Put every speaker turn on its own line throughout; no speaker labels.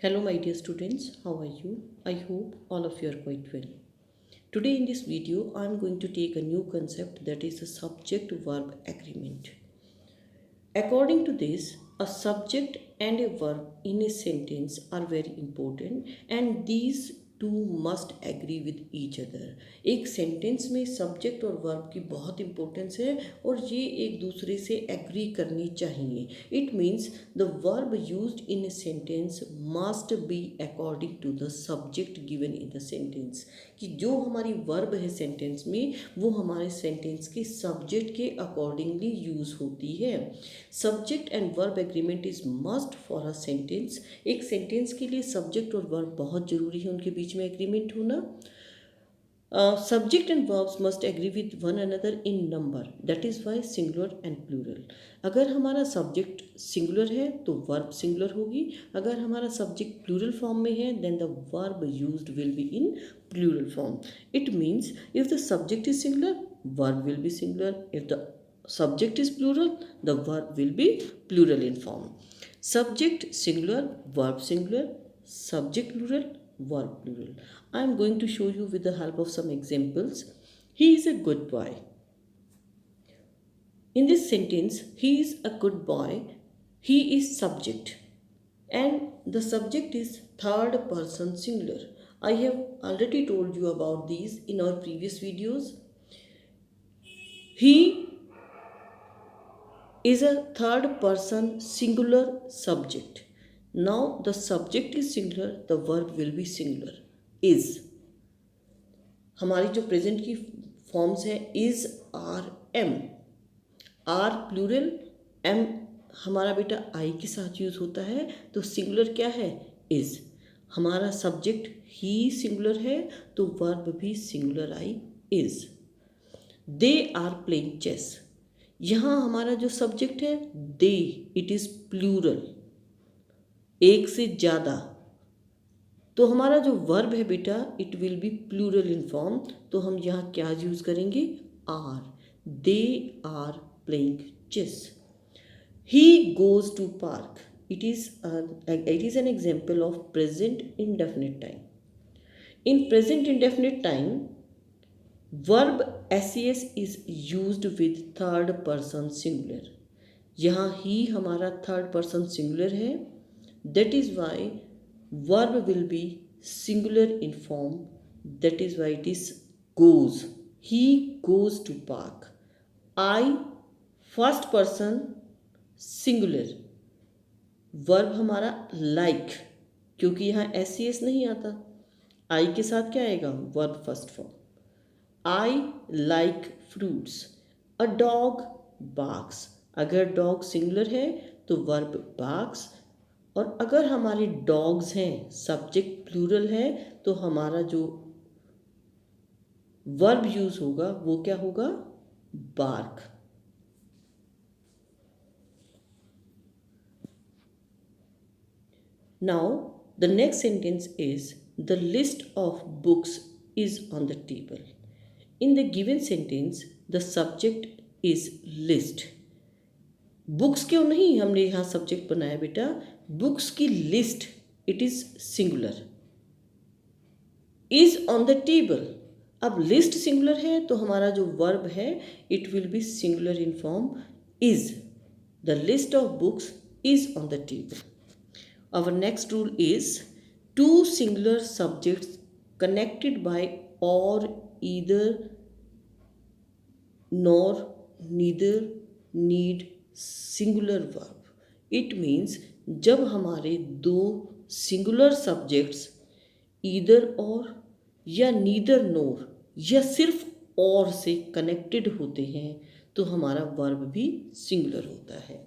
Hello, my dear students. How are you? I hope all of you are quite well. Today, in this video, I am going to take a new concept, that is a subject verb agreement. According to this, a subject and a verb in a sentence are very important, and these two must agree with each other. एक sentence में subject और verb की बहुत importance है और ये एक दूसरे से एग्री करनी चाहिए. It means the verb used in a sentence must be according to the subject given in the sentence. कि जो हमारी वर्ब है सेंटेंस में वो हमारे सेंटेंस के सब्जेक्ट के अकॉर्डिंगली यूज़ होती है. Subject and verb agreement is must for a sentence. एक सेंटेंस के लिए सब्जेक्ट और वर्ब बहुत जरूरी है, उनके बीच में एग्रीमेंट होना. Subject and verbs must agree with one another in number, that is why singular and plural. अगर हमारा सब्जेक्ट सिंगुलर है तो वर्ब सिंगुलर होगी. अगर हमारा सब्जेक्ट प्लूरल फॉर्म में है then the verb used will be in plural form. It means if the subject is singular verb will be singular. If the subject is plural, the verb will be plural in form. Subject singular, verb singular, subject plural, verb plural. I am going to show you with the help of some examples. He is a good boy. In this sentence, he is a good boy. He is subject and the subject is third person singular. I have already told you about these in our previous videos. He is a third person singular subject. Now the subject is singular, the verb will be singular. Is हमारी जो present की forms है is, are, am. Are plural, am हमारा बेटा आई के साथ use होता है, तो सिंगुलर क्या है? इज. हमारा सब्जेक्ट ही सिंगुलर है तो वर्ब भी singular I, is. They are playing chess. यहाँ हमारा जो सब्जेक्ट है दे, इट इज प्लूरल, एक से ज़्यादा. तो हमारा जो वर्ब है बेटा it will be plural in form. तो हम यहाँ क्या यूज़ करेंगे? Are. They are playing chess. He goes to park. It is an example of present indefinite time. In present indefinite time verb ses is used with third person singular. यहाँ ही हमारा third person singular है, that is why verb will be singular in form, that is why it is goes. He goes to park. I first person singular. verb हमारा like, क्योंकि यहाँ ses नहीं आता, I के साथ क्या आएगा? verb first form. I like fruits. A dog barks. अगर dog सिंगुलर है तो वर्ब barks, और अगर हमारे dogs हैं सब्जेक्ट प्लूरल है तो हमारा जो वर्ब यूज होगा वो क्या होगा? bark. Now the next sentence is the list of books is on the table. In the given sentence, the subject is list. Books क्यों नहीं हमने यहाँ सब्जेक्ट बनाया बेटा? बुक्स की list it is singular. Is on the table. अब list singular है तो हमारा जो वर्ब है it will be singular in form is. The list of books is on the table. Our next rule is two singular subjects connected by और either, nor, neither need singular verb. It means जब हमारे दो singular subjects either और या neither नोर या सिर्फ और से कनेक्टेड होते हैं तो हमारा वर्ब भी सिंगुलर होता है.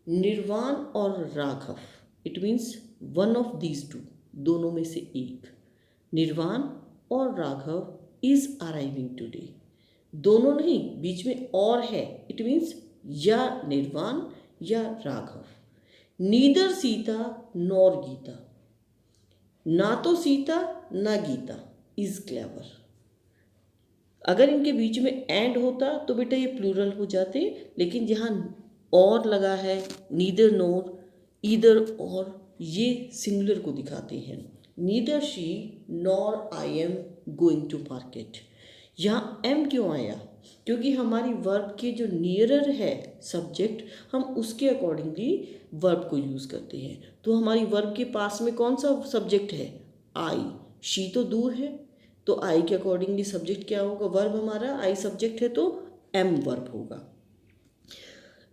निर्वाण और Raghav, it means one of these two, दोनों में से एक. निर्वाण और राघव इज अराइविंग टुडे. दोनों नहीं, बीच में और है, इट मीन्स या निर्वाण या राघव. Neither Sita nor Geeta. ना तो सीता ना गीता इज क्लेवर. अगर इनके बीच में एंड होता तो बेटा ये प्लूरल हो जाते, लेकिन जहाँ और लगा है नीदर नोर ईदर और ये सिंगुलर को दिखाते हैं। Neither she nor I am going to market. यहाँ एम क्यों आया? क्योंकि हमारी वर्ब के जो नियरर है सब्जेक्ट, हम उसके अकॉर्डिंगली वर्ब को यूज़ करते हैं। तो हमारी वर्ब के पास में कौन सा सब्जेक्ट है? आई। शी तो दूर है, तो आई के अकॉर्डिंगली सब्जेक्ट क्या होगा? वर्ब हमारा आई सब्जेक्ट है तो एम वर्ब होगा।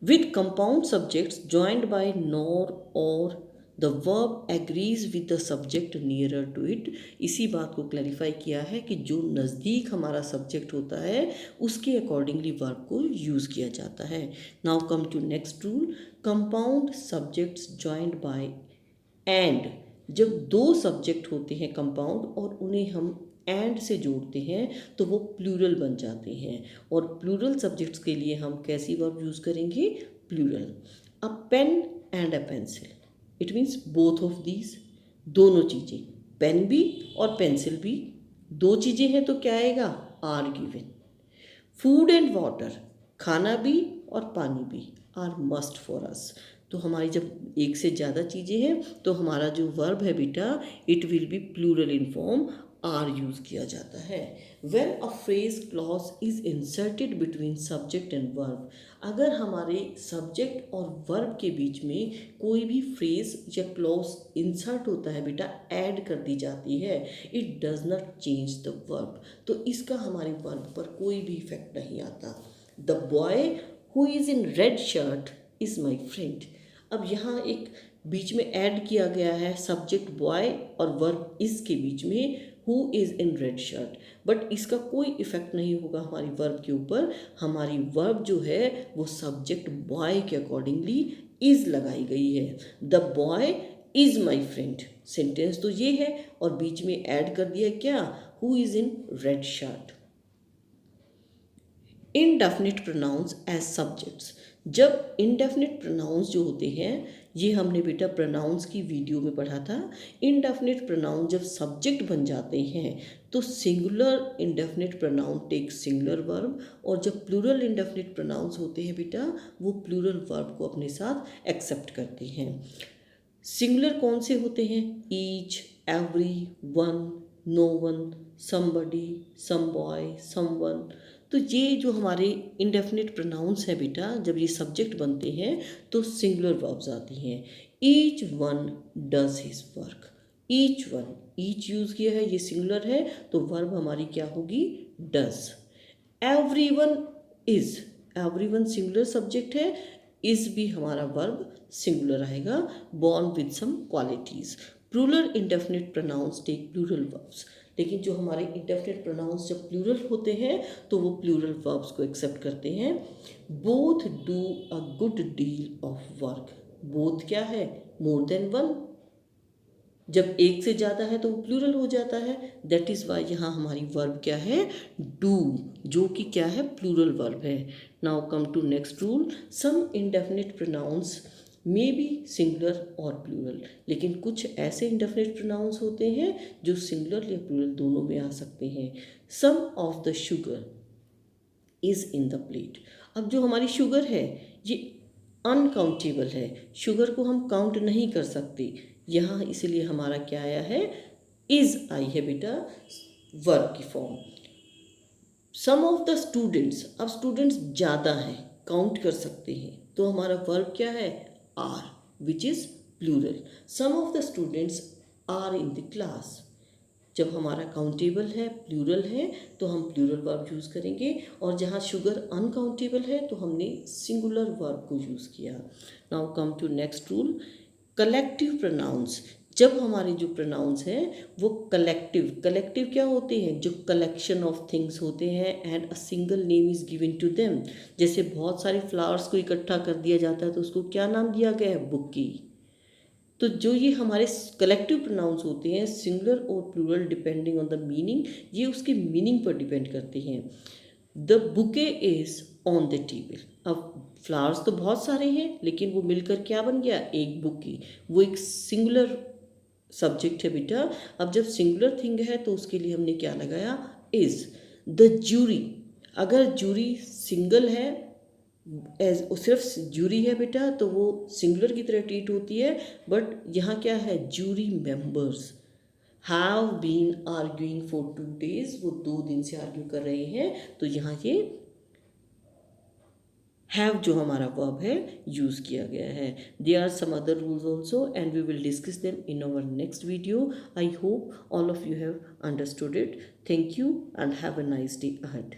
With compound subjects joined by nor और the verb agrees with the subject nearer to it. इसी बात को क्लैरिफाई किया है कि जो नज़दीक हमारा सब्जेक्ट होता है उसके अकॉर्डिंगली वर्ब को यूज़ किया जाता है। Now come to next rule. Compound subjects joined by and. जब दो सब्जेक्ट होते हैं कंपाउंड और उन्हें हम एंड से जोड़ते हैं तो वो प्लूरल बन जाते हैं। और प्लूरल सब्जेक्ट्स के लिए हम कैसी वर्ब यूज़ करेंगे? Plural. A pen and a pencil, it means both of these, दोनों चीज़ें, पेन भी और पेंसिल भी, दो चीज़ें हैं तो क्या आएगा? Are given. Food and water, खाना भी और पानी भी, आर मस्ट फॉर अस। तो हमारी जब एक से ज़्यादा चीज़ें हैं तो हमारा जो वर्ब है बेटा, it will be plural in form, are use किया जाता है। When a phrase clause is inserted between subject and verb, अगर हमारे सब्जेक्ट और वर्ब के बीच में कोई भी फ्रेज या क्लॉज इंसर्ट होता है बेटा, ऐड कर दी जाती है, it does not change the verb. तो इसका हमारे वर्ब पर कोई भी इफेक्ट नहीं आता। The boy who is in red shirt is my friend. अब यहाँ एक बीच में ऐड किया गया है सब्जेक्ट बॉय और वर्ब इज के बीच में, who is in red shirt, but इसका कोई इफेक्ट नहीं होगा हमारी वर्ब के ऊपर। हमारी वर्ब जो है वो सब्जेक्ट बॉय के अकॉर्डिंगली इज लगाई गई है। The boy is my friend, sentence तो ये है और बीच में ऐड कर दिया क्या? Who is in red shirt. Indefinite pronouns as subjects. जब इनडेफिनिट प्रोनाउंस जो होते हैं, ये हमने बेटा प्रोनाउंस की वीडियो में पढ़ा था। इनडेफिनिट प्रोनाउन जब सब्जेक्ट बन जाते हैं तो singular indefinite pronoun take singular verb, और जब प्लूरल इंडेफिनिट प्रोनाउंस होते हैं बेटा वो प्लूरल वर्ब को अपने साथ एक्सेप्ट करते हैं। सिंगुलर कौन से होते हैं? Each, every, one, no one, somebody, some boy, someone. तो ये जो हमारे इंडेफिनिट प्रोनाउंस है बेटा, जब ये सब्जेक्ट बनते हैं तो सिंगुलर वर्ब्स आती हैं। Each one does his work, each one, each use किया है, ये सिंगुलर है तो वर्ब हमारी क्या होगी? Does. Everyone is, everyone singular subject है, इज भी हमारा वर्ब सिंगुलर आएगा, born with some qualities. Plural indefinite pronouns take plural verbs, लेकिन जो हमारे इंडेफिनिट प्रोनाउंस जब प्लूरल होते हैं तो वो प्लूरल वर्ब्स को एक्सेप्ट करते हैं। Both do a good deal of work, both क्या है? More than one. जब एक से ज़्यादा है तो वो प्लूरल हो जाता है, दैट इज़ वाई यहाँ हमारी वर्ब क्या है? डू, जो कि क्या है? प्लूरल वर्ब है। Now come to next rule. Some indefinite pronouns may be singular और प्लूरल, लेकिन कुछ ऐसे इंडेफिनिट प्रोनाउंस होते हैं जो सिंगुलर या प्लूरल दोनों में आ सकते हैं। Some of the sugar is in the plate. अब जो हमारी शुगर है ये अनकाउंटेबल है, शुगर को हम काउंट नहीं कर सकते यहाँ, इसलिए हमारा क्या आया है? इज़ आई है बेटा वर्ब की form. Some of the students, अब स्टूडेंट्स ज़्यादा हैं, काउंट कर सकते हैं, तो हमारा वर्ब क्या है? Are, which is plural. Some of the students are in the class, जब हमारा काउंटेबल है, प्लूरल है, तो हम प्लूरल वर्ब यूज़ करेंगे, और जहाँ शुगर अनकाउंटेबल है तो हमने सिंगुलर वर्ब को यूज़ किया। Now come to next rule. Collective pronouns, जब हमारे जो प्रोनाउंस हैं वो कलेक्टिव, कलेक्टिव क्या होते हैं? जो कलेक्शन ऑफ थिंग्स होते हैं and a single name is given to them. जैसे बहुत सारे फ्लावर्स को इकट्ठा कर दिया जाता है तो उसको क्या नाम दिया गया है? बुके। तो जो ये हमारे कलेक्टिव प्रोनाउंस होते हैं, सिंगुलर और plural depending on the meaning, ये उसके मीनिंग पर डिपेंड करते हैं। The bouquet is on the table, अब फ्लावर्स तो बहुत सारे हैं लेकिन वो मिलकर क्या बन गया? एक बुके। वो एक सिंगुलर सब्जेक्ट है बेटा। अब जब सिंगुलर थिंग है तो उसके लिए हमने क्या लगाया? इज़। द जूरी, अगर जूरी सिंगल है एज सिर्फ जूरी है बेटा तो वो सिंगुलर की तरह ट्रीट होती है, बट यहाँ क्या है, jury members have been arguing for 2 days, वो 2 दिन से आर्ग्यू कर रहे हैं, तो यहाँ ये हैव जो हमारा वर्ब है यूज़ किया गया है. There are some other rules also and we will discuss them in our next video. I hope all of you have understood it. Thank you and have a nice day ahead.